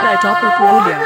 প্রায় টপ পুরুলিয়া।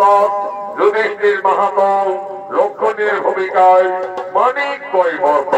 অর্থাৎ যুধিষ্ঠির মাহাতো লক্ষণের ভূমিকায় মানিক কৈবর্ত।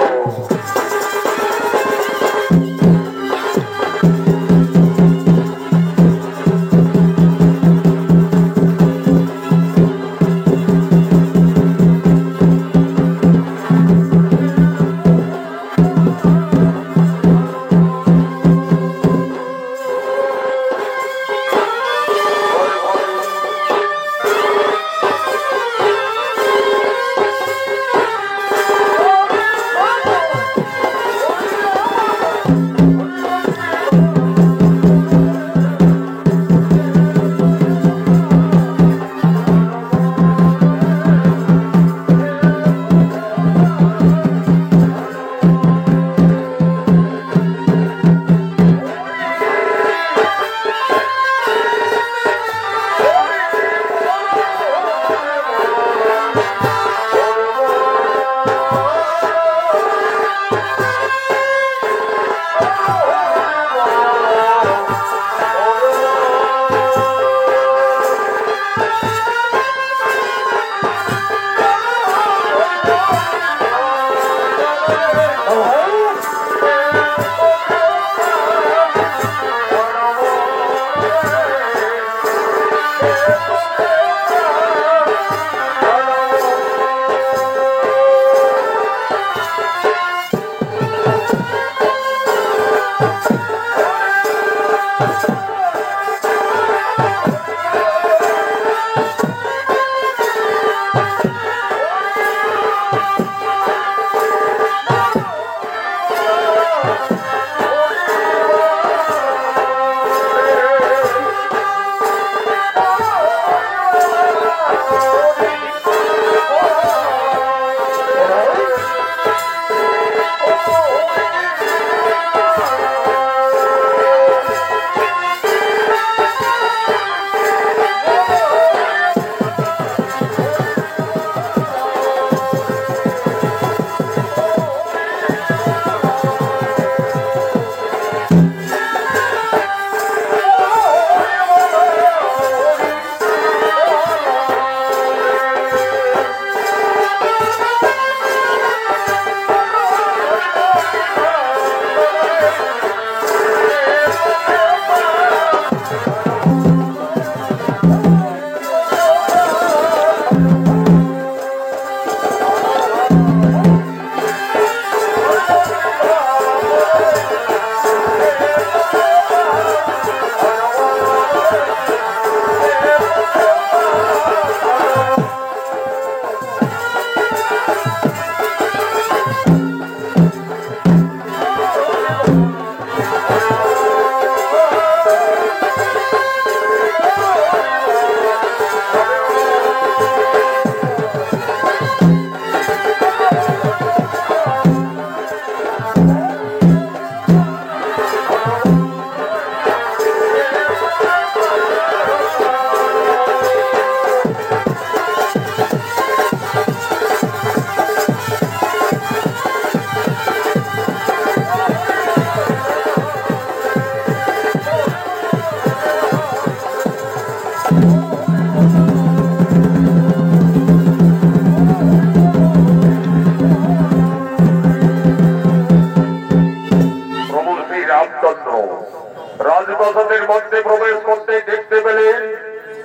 রাজপ্রাসাদের মধ্যে প্রবেশ করতে দেখতে পেলেন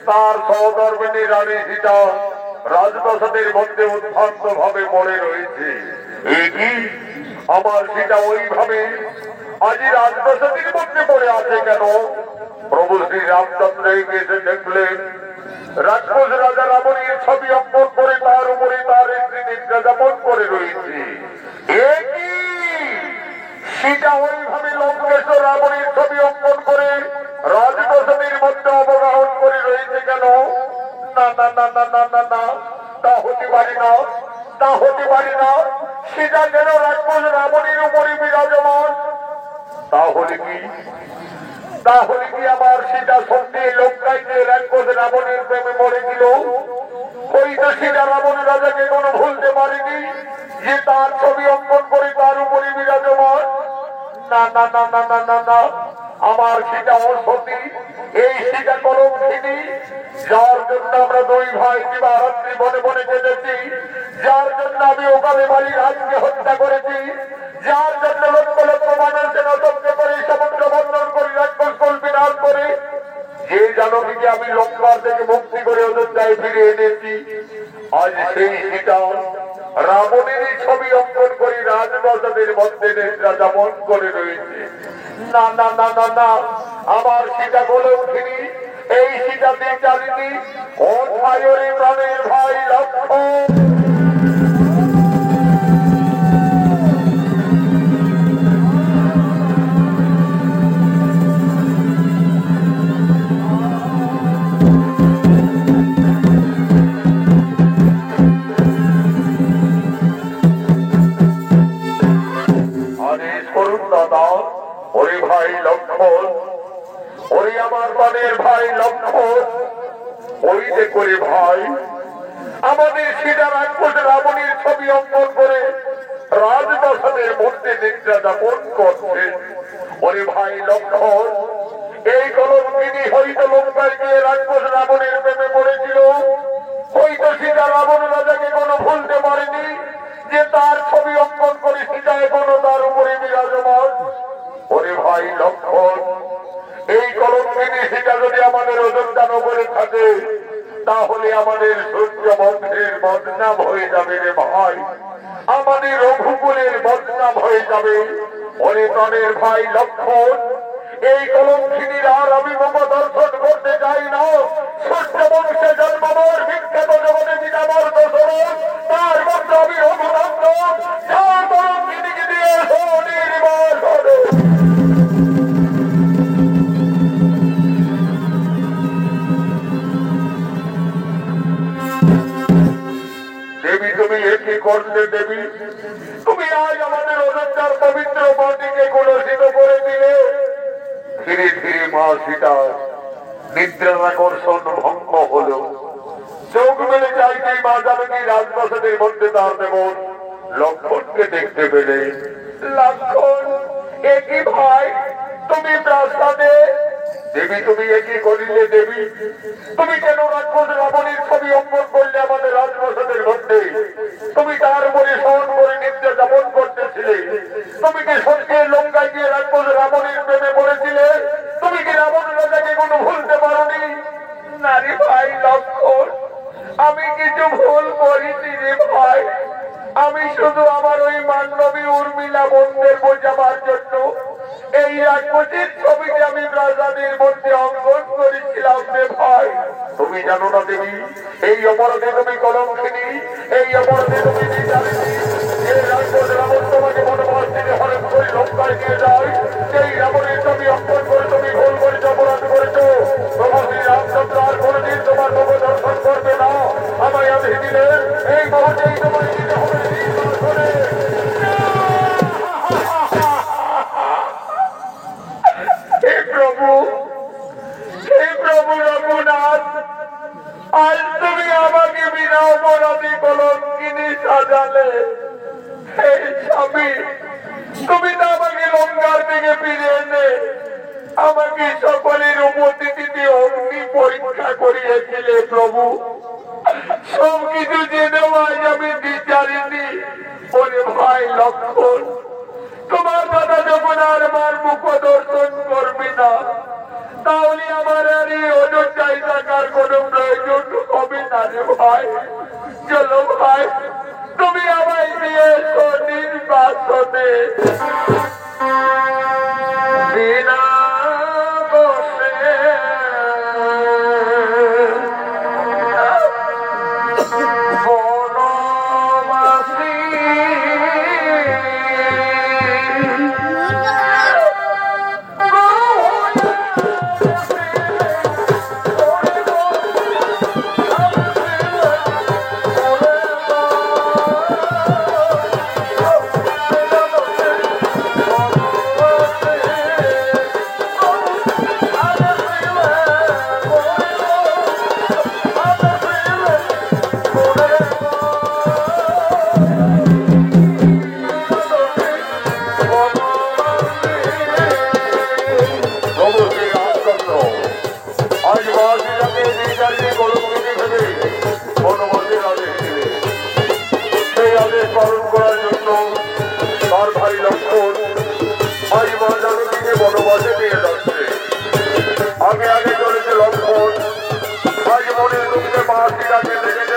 তার সহধর্মিণী রানী সীতা রাজপ্রাসাদের মধ্যে উদ্ভ্রান্ত ভাবে পড়ে রয়েছে। আমার সীতা ওইভাবে আজই রাজপ্রাসাদের মধ্যে পড়ে আছে কেন? প্রভু শ্রী রামচন্দ্র এসে দেখলেন রাক্ষস রাজা রাবণের ছবি অঙ্কন করে তার উপরে তার স্ত্রী নিদ্রা যাপন করে রয়েছে। সীতা ওইভাবে লঙ্কেশ্বর রাবণের ছবি অঙ্কন করে রাজপ্রাসাদের মধ্যে অবগাহন করে রয়েছে কেন? না না না না না না না, তা হতে পারে না, তা হতে পারে না। সীতা যেন রাক্ষস রাবণের উপরে বিরাজমান। তাহলে কি তাহলে কি আমার সীতা সত্যি লঙ্কায় যে রাক্ষস রাবণের প্রেমে মরে গেল? ওই তো সীতা রাবণ রাজাকে কোনো ভুলতে পারেনি যে তার ছবি অঙ্কন করে তার উপরে বিরাজমান। না না না না না না না, আমার সীতা অসতী, এই সীতা কলঙ্কিনী, যার জন্য আমরা দুই ভাই দিবারাত্রি বনে বনে কেঁদেছি, যার জন্য আমি ওকালে বাড়ি রাজকে হত্যা করেছি, যার জন্য লক্ষ লক্ষ মানুষের অতন্ত্র করে সমুদ্র বন্ধন করে রাক্ষস কল্পিনাশ করে যে জানবীকে আমি লঙ্কার থেকে মুক্তি করে অযোধ্যায় ফিরে এনেছি, আজ সেই সীতা রাবণেরই ছবি অঙ্কন করে রাজপ্রাসাদের মধ্যে নেত্রা যাপন করে রয়েছে। না না না না না, আমার সীতা কলঙ্কিনী, এই সীতাতে চালিনি অন্যায়ের প্রাণের ভাই লক্ষ্মণ। আমাদের সীতা রাক্ষস রাবণের ছবি অঙ্কন করে রাজপ্রাসাদের মধ্যে নিদ্রা যাপন করছে। ওরে ভাই লক্ষ্মণ, এই কলঙ্কিনী হয়তো লঙ্কায় গিয়ে রাক্ষস রাবণের প্রেমে পড়েছিল, হয়তো সীতা রাবণ রাজাকে কোনো ভুলতে পারেনি যে তার ছবি অঙ্কন করে সীতা এখনো তার উপরে বিরাজমান। ওরে ভাই লক্ষ্মণ, এই কলঙ্কিনী সীতা যদি আমাদের অযোধ্যা নগরে থাকে, তাহলে আমাদের সূর্য বংশের বদনাম হয়ে যাবে রে ভাই, আমাদের রঘুকুলের বদনাম হয়ে যাবে। ওরে প্রাণের ভাই লক্ষ্মণ, এই কলঙ্কিনীর আর আমি মুখ দর্শন করতে চাই না। সূর্য বংশে জন্মাবার বিখ্যাত জগতে পিতামর দশরথ, তার মধ্যে আমি রঘুনন্দন, যার কলঙ্কিনীকে দিয়ে নির্বাণ করো। দেবী, তুমি একই করলে দেবী, তুমি আজ আমাদের অযোধ্যার পবিত্র মাটিকে কলুষিত করে দিলে। ধীরে ধীরে মা সীতার নিদ্রার আকর্ষণ ভঙ্গ হলো। চোখ মেলে চাইতেই মা জানকী রাজপ্রাসাদের মধ্যে তার দেবন লক্ষ্মণকে দেখতে পেলে। লক্ষ্মণ, একই ভাই, তুমি প্রাসাদে? দেবী, তুমি একই করিলে দেবী, তুমি কেন রাক্ষস রাবণের ছবি অঙ্কন করলে আমাদের রাজপ্রাসাদের মধ্যে? তুমি তার উপরে শয়ন করে নিদ্রা যাপন করতেছিলে। তুমি কি সত্যের লঙ্কায় গিয়ে রাক্ষস রাবণের প্রেমে পড়েছিলে? তুমি কি রাবণ রাজাকে কোনো ভুলতে পারোনি? না রে ভাই লক্ষ্মণ, আমি কিছু ভুল করিনি রে ভাই। আমি শুধু আমার ওই মান্ডবী উর্মিলা বন্ধের বোঝাবার জন্য এই রাক্ষসের ছবিকে আমি প্রাসাদের মধ্যে অঙ্কন করেছিলাম রে ভাই। তুমি জানো না দেবী, এই অপরাধে তুমি কলঙ্কিনী, এই অপরাধে তুমি জানেনি। এই রাক্ষস রাবণ তোমাকে বনবাস থেকে হরণ করে লঙ্কায় নিয়ে যায়, সেই রাবণের ছবি অঙ্কন করে তুমি ভুল করেছো, অপরাধ করেছো। প্রভু শ্রী রামচন্দ্র আর কোনদিন তোমার মুখ দর্শন করবে না। আমায় আমি দিলে এই মুহূর্তেই তোমায় দিতে হবে। আজ তুমি আমাকে বিনা অপরাধী কলঙ্কিনী সাজালে। এই স্বামী, তুমি তো আমাকে লঙ্কার থেকে ফিরে এনে আমাকে সকলের উপস্থিতিতে অগ্নি পরীক্ষা করিয়েছিলে প্রভু। সবকিছু জেনেও আজ আমি বিচারিনি। ওরে ভাই লক্ষ্মণ, তোমার দাদা যখন আর আমার মুখ দর্শন করবি না, তাহলে আমার আর এই অযোধ্যায় থাকার কোনো প্রয়োজন হবে না রে ভাই। চলো ভাই, তুমি আমায় দিয়ে এসো নির্বাসনে। বিনা বসে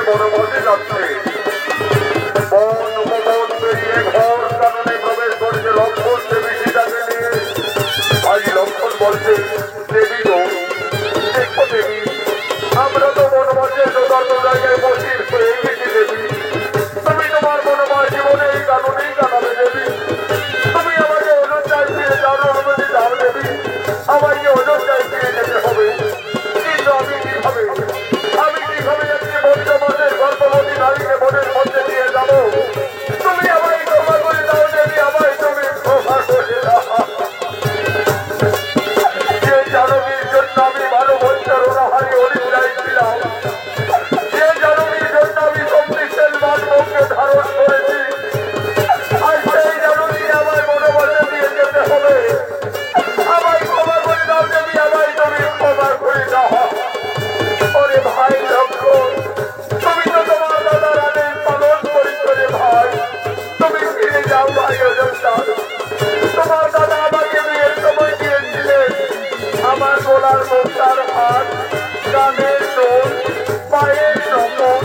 বনবাসে যাচ্ছে। বন ভবন পেরিয়ে ঘর কাননে প্রবেশ করেছে লক্ষণ দেবী সীতাকে নিয়ে। আজ লক্ষণ বলছে, দেবী গো, দেখো দেবী, আমরা তো বনবাসে যথার্থ জায়গায় বসির হয়ে গেছি দেবী। তুমি তোমার বনবাস জীবনে এই কাননেই কাটাবে দেবী। তুমি আমাকে অযোধ্যায় ফিরে যাওয়ার অনুমতি দাও দেবী। আমাকে অযোধ্যায় ফিরে যেতে হবে, কিন্তু আমি কিভাবে একটি বৈদ্যমাসের গর্ভবতী নারীকে বনের মধ্যে দিয়ে যাবো? তুমি আমায় ক্ষমা করে দাও দেবী, আমায় তুমি ক্ষমা করে দাও। যে জানবীর জন্য আমি ভালো বঞ্চার অনাহারি অনিদ্রায় ছিলাম, যে জানবীর জন্য আমি শক্তিশাল মানবকে ধারণ করেছি, আর সেই জানবী আমার বনবাসে দিয়ে যেতে হবে। আমায় ক্ষমা করে দাও দেবী, আমায় তুমি ক্ষমা করে দাও। ওরে ভাই লক্ষণ, তুমি তো তোমার দাদার আদেশ পালন করেছো রে ভাই। তুমি ফিরে যাও ভাই অযোধ্যা। তোমার দাদা আমাকে বিয়ের সময় দিয়েছিলেন আমার গলার মুক্তার হাত, কানের দোল, পায়ের নকল।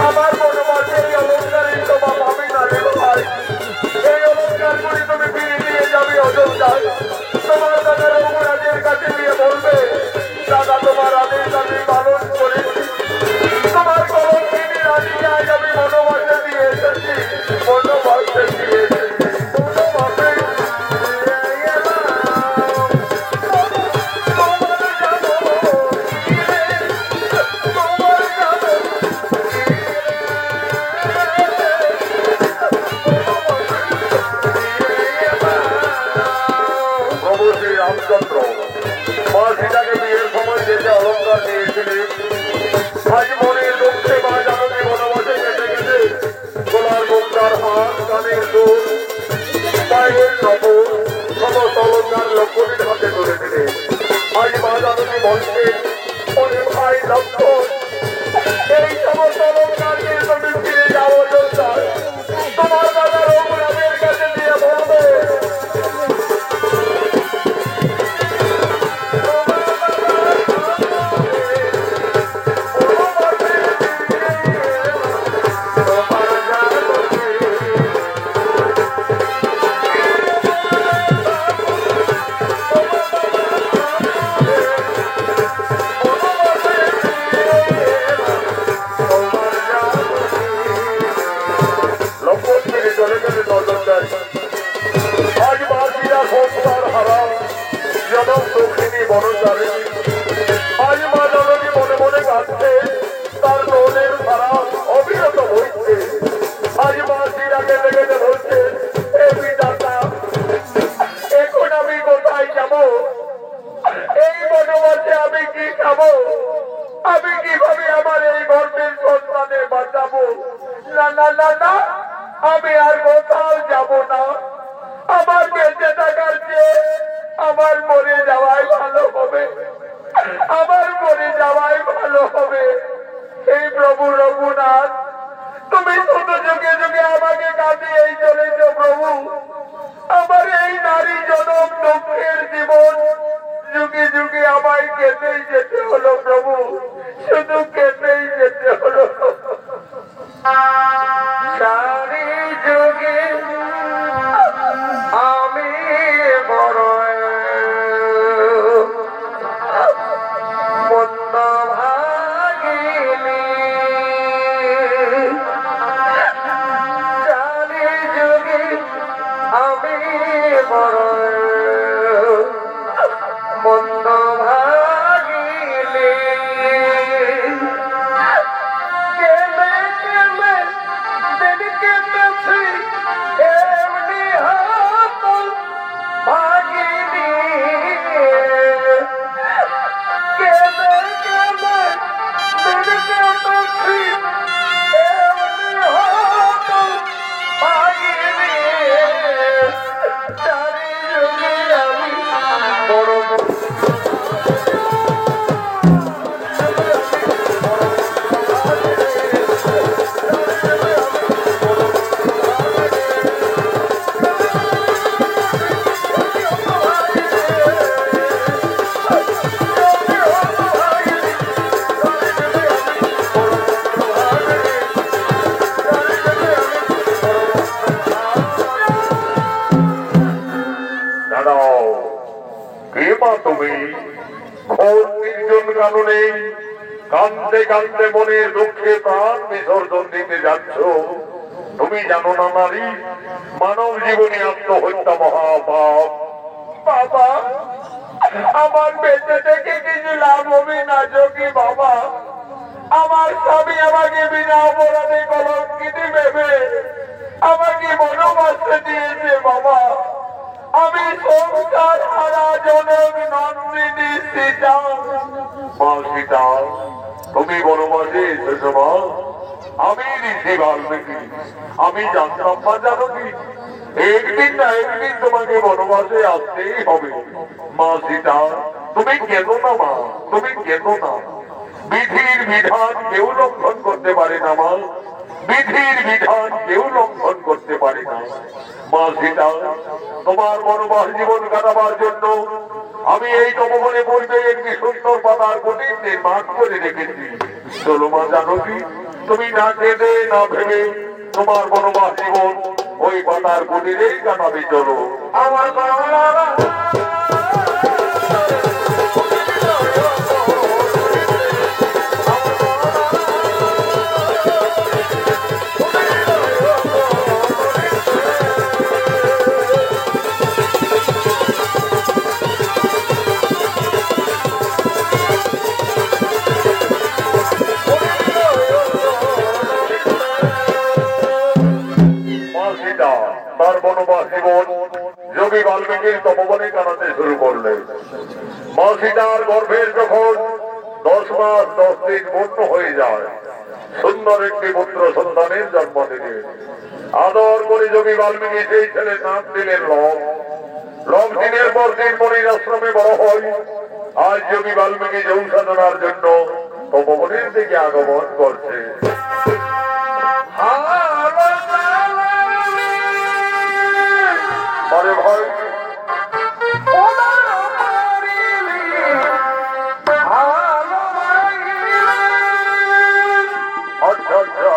আমার বনবাসের এই অলঙ্কারের তোমার ভাবি না রে ভাই। এই অলঙ্কার করে তুমি ফিরে নিয়ে যাবে অযোধ্যায়। তোমার দাদার অপরাধের কাছে গিয়ে বলবে, দাদা তোমার আদেশ আমি পালন করেছি। তোমার কলঙ্কিনী রানীকে আজ আমি বনবাসে দিয়ে এসেছি, বনবাসে দিয়ে এসেছি, বনবাসে দিয়ে এলাম। তোমার জানো তোমার জানো প্রভু শ্রী রামচন্দ্র মা সীতাকে বিয়ের সময় যেতে অলঙ্কার দিয়েছিলেন। আজ মনের দুঃখে মা জানকী বনবাসে কেটে গেছে গলার মুক্তার হাত, কানের দুল, পায়ের নকল সমস্ত অলঙ্কার লক্ষণীর হাতে তুলে দিলেন। আজ মা জানকী বলছে, ওরে ভাই লক্ষণ, এই সমস্ত অলঙ্কার নিয়ে তুমি ফিরে যাও অযোধ্যায়। তোমার দাদার অপরাধের কাছে দিয়ে বলবে, আজ বাসীরা সংসার হারা জনম দক্ষিণী বনচারী। আজ মা জননী মনে মনে কাঁদছে, তার লোনের ধারা অবিরত বইছে। আজ বাসীরা কেটে কেটে বলছে, এ বিধাতা, এখন আমি কোথায় যাব? এই বনবাসে আমি কি খাবো? আমি কিভাবে আমার এই গর্ভের সন্তানের বাঁচাবো? না না না না, আমি আর কোথাও যাব না। আমার বেঁচে থাকার চেয়ে আমার মরে যাওয়াই ভালো হবে, আমার মরে যাওয়াই ভালো হবে। এই প্রভু রঘুনাথ, তুমি শুধু যুগে যুগে আমাকে কাঁদিয়েই চলেছ প্রভু। আমার এই নারী জনম দুঃখের জীবন যুগে যুগে আমায় কেটেই যেতে হলো প্রভু, শুধু কেটেই যেতে হলো। নারী যুগে আমি বড় মন্দ ভাগিনী। নারী যুগে আমি বড় মন্দ ভাগিনী। কাঁদতে কাঁদতে মনের দুঃখে প্রাণ বিসর্জন দিতে যাচ্ছ। তুমি জানো না নারী, মানব জীবনে আত্মহত্যা মহাপাপ। বাবা, আমার বেঁচে থেকে কিছু লাভ হবে না যোগী বাবা। আমার স্বামী আমাকে বিনা অপরাধে কলঙ্কিত ভেবে আমাকে বনবাসে দিয়েছে বাবা। আমি সংসার হারা জনক নন্দিনী সীতা। মা সীতা, তুমি বনবাসে এসেছো মা? আমি ঋষি বাল্মীকি। আমি জানতাম না, জানো কি, একদিন না একদিন তোমাকে বনবাসে আসতেই হবে। মা সীতা, তুমি কেঁদো না মা, তুমি কেঁদো না। বিধির বিধান কেউ লঙ্ঘন করতে পারে না মা, বিধির বিধান কেউ লঙ্ঘন করতে পারে না। মা সীতা, তোমার বনবাস জীবন কাটাবার জন্য আমি এই তপবনে পূর্বে একটি সুন্দর পাতার কুটির নির্মাণ করে রেখেছি। চলো মা জানকী, তুমি না কেঁদে না ভেবে তোমার বনবাস জীবন ওই পাতার কুটিরেই কাটাবে। চলো আমার তার বনবাস জীবন যোগী বাল্মীকির তপবনে কাটাতে শুরু করলে। মা সীতার গর্ভের যখন 10 মাস 10 দিন পূর্ণ হয়ে যায়, সুন্দর একটি পুত্র সন্তানের জন্ম দিলেন। আদর করে যোগী বাল্মীকি সেই ছেলের নাম দিলেন লব। লব দিনের পর দিন মনির আশ্রমে বড় হয়। আজ যোগী বাল্মীকি যোগ সাধনার জন্য তপবনের দিকে আগমন করছে। আরে ভাই, আচ্ছা আচ্ছা,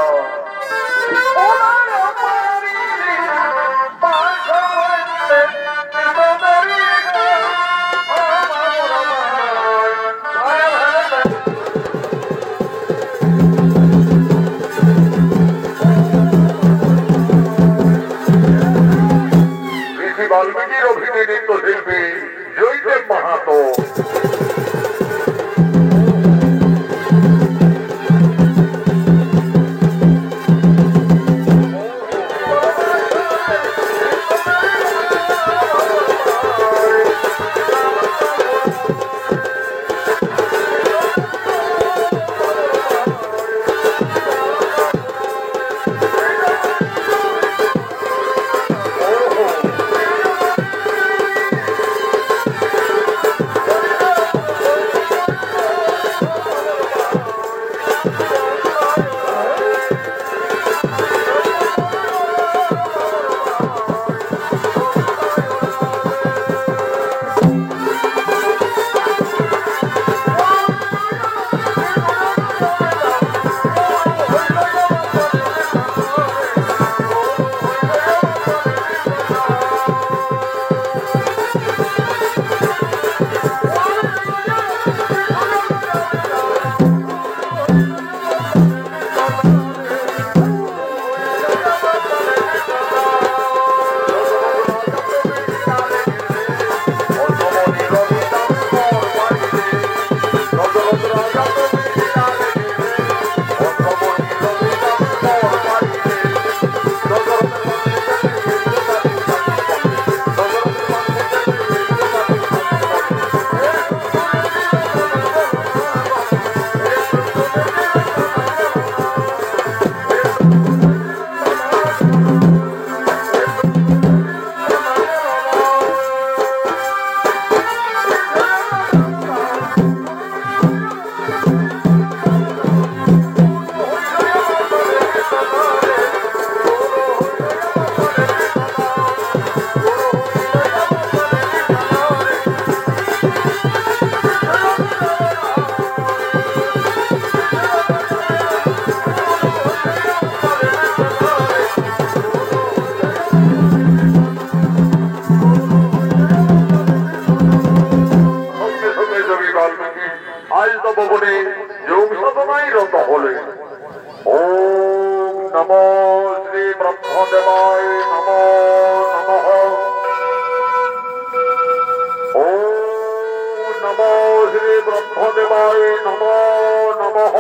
নমো শ্রী ব্রহ্মদেবায় নমো নমঃ। ওম নমো শ্রী ব্রহ্মদেবায় নমো নমঃ।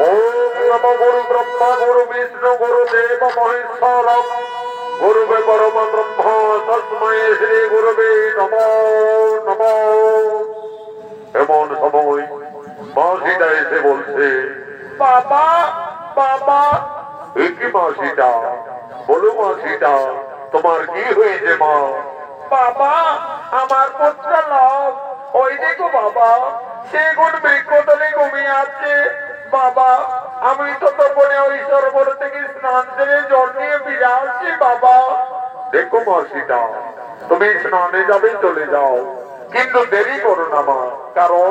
ওম নমো গুরু ব্রহ্মা গুরু বিষ্ণু গুরু দেব মহেশ্বরম গুরুবে পরম ব্রহ্ম তস্মৈ শ্রী গুরুবে নমো নমঃ। এমন সময় মাসিটা এসে বলছে, বাবা বাবা। এ কি মাসিটা? বলো মাসিটা, তোমার কি হয়েছে মা? বাবা, আমার পুত্র লাভ, ওই দেখো বাবা, সে কোন বৃক্ষতলে ঘুমিয়ে আছে। বাবা, আমি তো তপনে ওই সরোবর থেকে স্নান সেরে জল নিয়ে ফিরে আসছি বাবা। দেখো মাসিটা, তুমি স্নানে যাবে চলে যাও, কিন্তু দেরি করো না মা, কারণ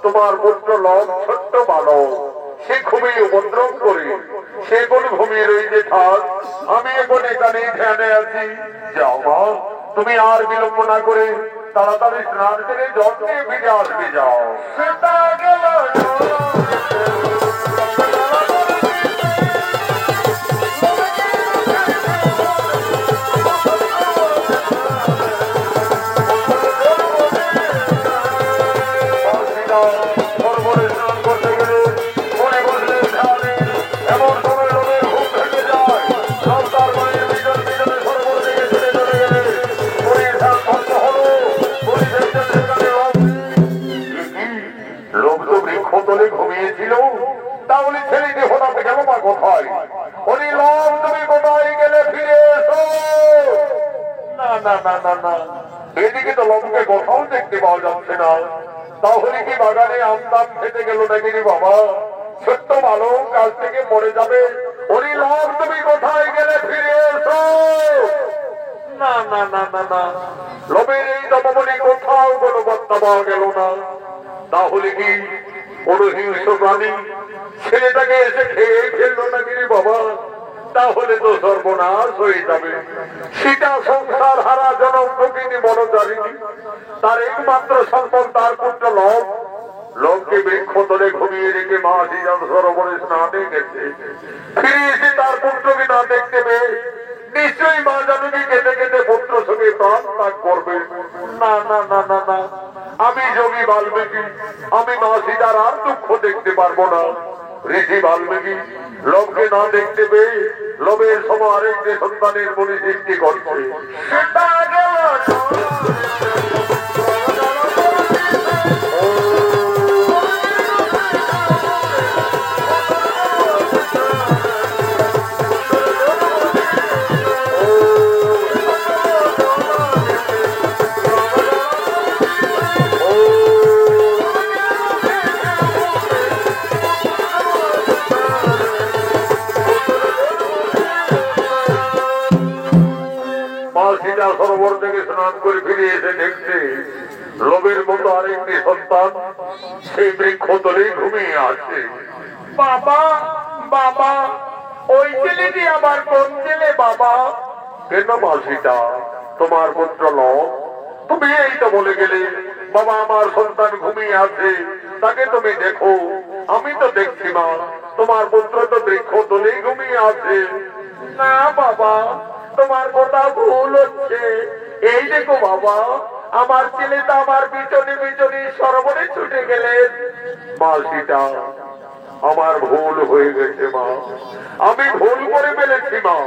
তোমার পুত্র লব ছোট্ট বালক, সে খুবই উপদ্রব করে, সে কোন ঘুমিয়ে রয়েছে থাক, আমি এখন এখানেই ধ্যানে আছি। যাও মা, তুমি আর বিলম্ব না করে তাড়াতাড়ি স্নান করে জল নিয়ে ফিরে আসবে, যাও। সেটা গেল ঘুমিয়েছিল, তাহলে ছেলেটি হঠাৎ গেল বা কোথায়? উনি লব, তুমি কোথায় গেলে? ফিরে এসো। না না না না না, এদিকে তো লবকে কোথাও দেখতে পাওয়া যাচ্ছে না। তাহলে কি বাগানে আমদাম খেতে গেল নাকি রে বাবা? ছোট্ট ভালো কাছ থেকে মরে যাবে। উনি লব, তুমি কোথায় গেলে? ফিরে এসো। না না না না না, লবের এই দমবনে কোথাও কোনো বার্তা পাওয়া গেল না। তাহলে কি কোন হিংস্র প্রাণী ছেলেটাকে এসে খেয়ে ফেললো নাকি রে বাবা? তাহলে তো সর্বনাশ হয়ে যাবে। সেটা সংসার হারা জনম ভগিনী মনোজারিণী, তার একমাত্র সন্তান তার পুত্র লব। লোককে বৃক্ষ তলে ঘুমিয়ে রেখে মা শ্রীরাম সরোবরে স্নানে গেছে, ফিরে এসে তার পুত্রকে না দেখতে পেয়ে নিশ্চয়ই মা জানকী কেঁদে কেঁদে পুত্র সঙ্গে প্রাণ ত্যাগ করবে। না না না না না, আমি যোগী বাল্মীকি, আমি মা সীতার আর দুঃখ দেখতে পারবো না। ঋষি বাল্মীকি লোককে না দেখতে পেয়ে লোভের সময় আরেকটি সন্তানের মনে সৃষ্টি করছে। সেটা গেল সরোবর থেকে স্নান করে ফিরে এসে দেখছে লোভের মতো আরেকটি সন্তান সেই বৃক্ষ তলেই ঘুমিয়ে আছে। বাবা বাবা, ওই ছেলেটি আমার কোন ছেলে বাবা? কেন মাসিটা, তোমার পুত্র লব। তুমি এই তো বলে গেলে বাবা আমার সন্তান ঘুমিয়ে আছে, তাকে তুমি দেখো। আমি তো দেখছি মা, তোমার পুত্র তো বৃক্ষ তলেই ঘুমিয়ে আছে। না বাবা, তোমার কথা ভুল হচ্ছে। এই দেখো বাবা, আমার ছেলে তো আমার পিছনে পিছনে সরোবরে ছুটে গেলেন। মাসিটা, আমার ভুল হয়ে গেছে মা, আমি ভুল করে ফেলেছি মা।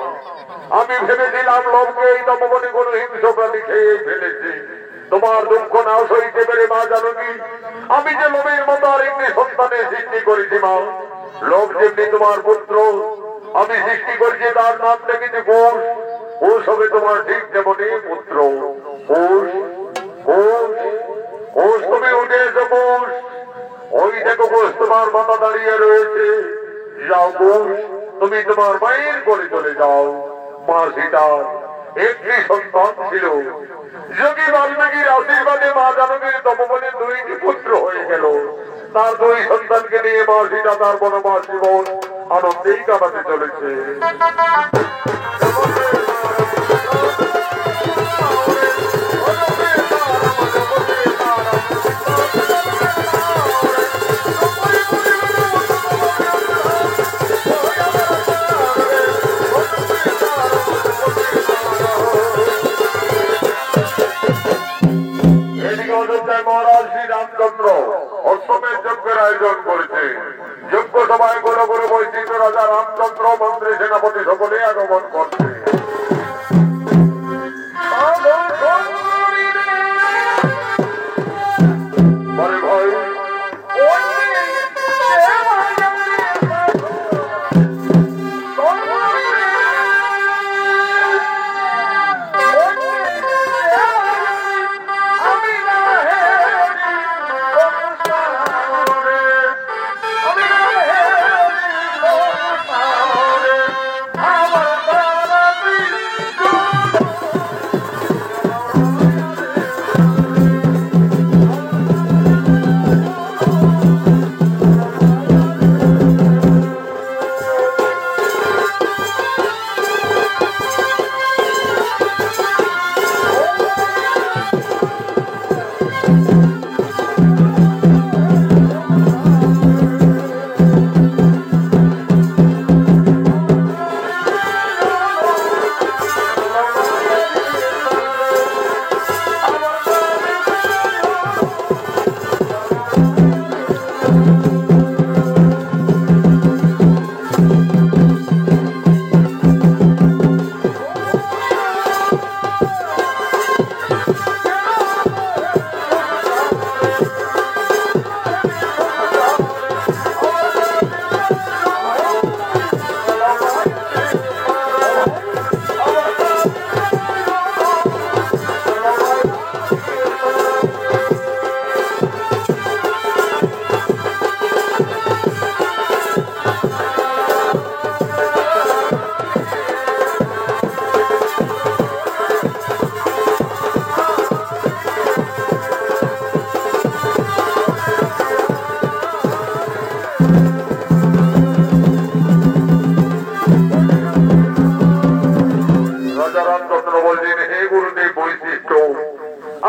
আমি ভেবেছিলাম লোককে এই তপবনে কোনো হিংস্র প্রাণী খেয়ে ফেলেছি। তোমার দুঃখ না সইতে পেরে মা জানকী আমি যে লোভের মতো আরেকটি সন্তানের সৃষ্টি করেছি মা। লোক যেমনি তোমার পুত্র, আমি সৃষ্টি করেছি তার নাম দেখেছি ঘোষ। ঘোষ হবে তোমার ঠিক যেমনই পুত্র। ঘোষ ঘোষ ঘোষ, তুমি উঠে এসো ঘোষ। ওই দেখো ঘোষ তোমার মাথা দাঁড়িয়ে রয়েছে। যাও ঘোষ, তুমি তোমার মায়ের করে চলে যাও। মা সীতার একটি সন্তান ছিল। যোগী বাল্মীকির আশীর্বাদে মা জানকীর তপবনে দুইটি পুত্র হয়ে গেল। তার দুই সন্তানকে নিয়ে মা সীতা তার বনবাস জীবন আনন্দেই কাটাতে চলেছে। সভায় গুলো করে বৈচিত্র রাজা রামচন্দ্র মন্ত্রী সেনাপতি সকলে আগমন করছে।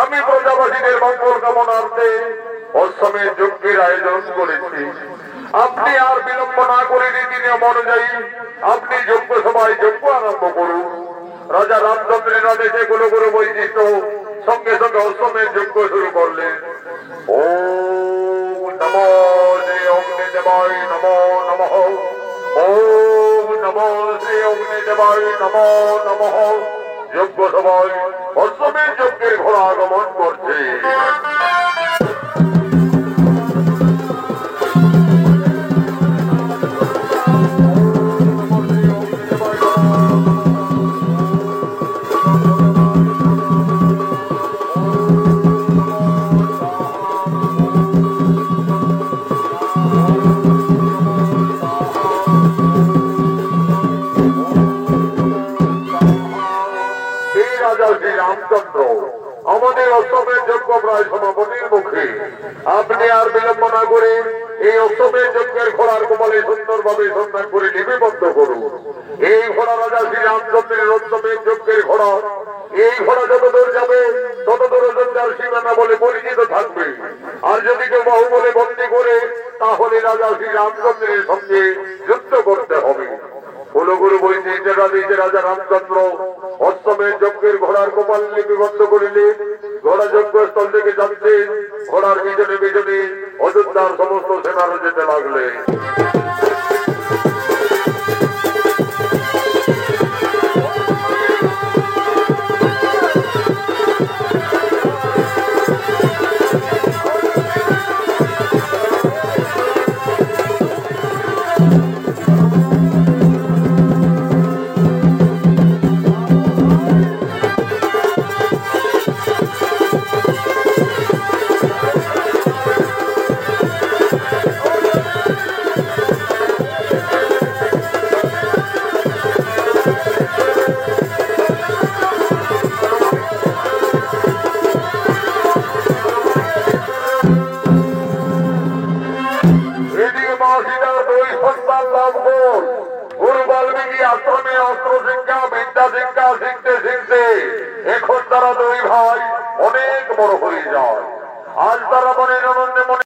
আমি প্রজাবাসীদের মঙ্গল কামনার্থে অশ্বমের যজ্ঞের আয়োজন করেছি। আপনি আর বিলম্ব না করে রীতি নিয়ম অনুযায়ী আপনি যজ্ঞ সভায় যজ্ঞ আরম্ভ করুন। রাজা রামচন্দ্রের আদেশে গুলো গুলো বৈশিষ্ট্য সঙ্গে সঙ্গে অশ্বমের যজ্ঞ শুরু করলেন। ওম নমো শ্রী অগ্নিদেবায় নমো নমঃ। ওম নমো শ্রী অগ্নিদেবায় নমো নমঃ। যজ্ঞ সভায় অশ্বমের যজ্ঞের ঘোড়া আগমন করছে। রামচন্দ্র আমাদের অষ্টমের যজ্ঞ প্রায় সমাপনের মুখে। আপনি আর বিলম্ব না করে এই অষ্টমের যজ্ঞের ঘোড়ার কপালে সুন্দরভাবে সন্ধান করে লিপিবদ্ধ করুন। এই ঘোড়া রাজা শ্রী রামচন্দ্রের অষ্টমের যজ্ঞের ঘোড়া। এই ঘোড়া যতদূর যাবে ততদূর অযোধ্যার সীমানা বলে পরিচিত থাকবে। আর যদি কেউ বাহুবলে বন্দী করে তাহলে রাজা শ্রী রামচন্দ্রের সঙ্গে যুদ্ধ করতে হবে। কুলগুরু বৈশিষ্ট্যেরা দিয়েছে রাজা রামচন্দ্র অষ্টমের যজ্ঞের ঘোড়ার কপাল লিপিবদ্ধ করিলেন। ঘোড়া যজ্ঞস্থল থেকে যাচ্ছে। ঘোড়ার পিছনে পিছনে অযোধ্যার সমস্ত সেনারা যেতে লাগলেন। গুরু বাল্মীকি আশ্রমে অস্ত্র শিক্ষা বিদ্যা শিক্ষা শিখতে শিখতে এখন তারা দুই ভাই অনেক বড় হয়ে যায়। আজ তারা মনে আনন্দে মনে